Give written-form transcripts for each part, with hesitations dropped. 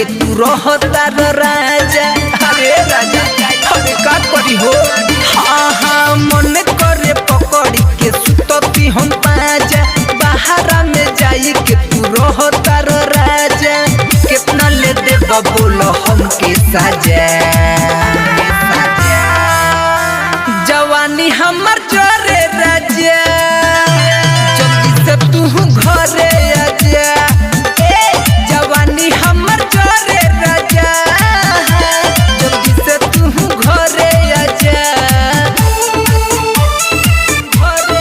के तू रहता राजा। अरे राजा अरे का करी हो। हाँ हाँ मन करे पकड़ी के सुतती हम पाजा। बाहर में जाई के तू रहता राजा। कितना ले दे बोलो हमके साजा। जवानी हमर जोरे राजा जल्दी से तू घरे आजा। जवानी हमर जोरे राजा जल्दी से तू घरे आजा। घरे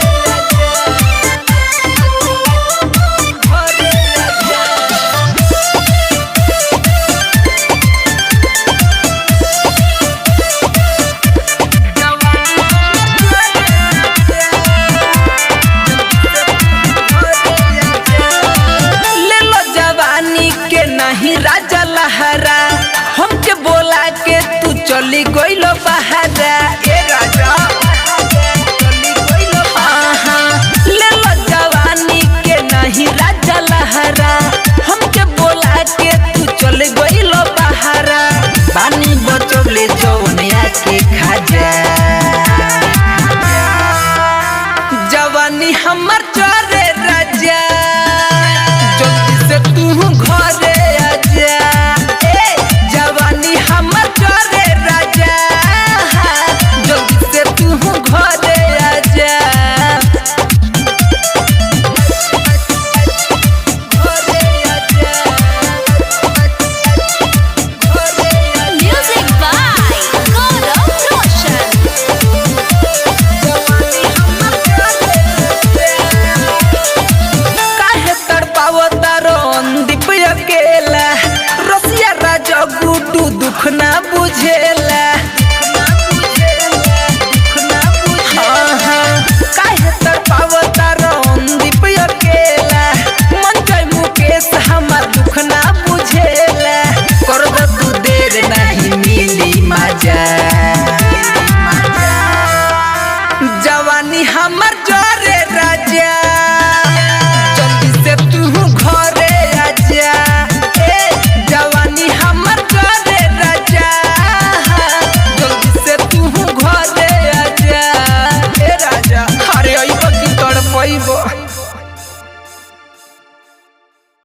नहीं राजा लहरा हमके बोला के तू चली गइल बहारा। ए राजा चली गइल बहारा ले लो जवानी के नहीं राजा लहरा हमके बोला के तू चली गइल बहारा। पानी बचौले जौनिया के खाजा। जवानी हमर चोरे राजा जल्दी से तू घरे आजा। जवानी हमर चोरे राजा जल्दी से तू घरे आजा। घरे आजा Music by Gaurav Roshan. जवानी हमर चोरे काहे तड़पावता रोंदीप अकेला। रसिया राजा गुड्डू दुख ना बुझेला। हाँ हाँ काहे तड़पावता रोंदीप अकेला। मंजय मुकेश हमार दुख ना बुझेला। कर दो तू देर नहीं मिली मजा। जवानी हमर जोरे राजा जल्दी से तू घरे आजा। जवानी हमर जोरे राजा जल्दी से तू घरे आजा। ए राजा अरे अइबो की तड़पइबो।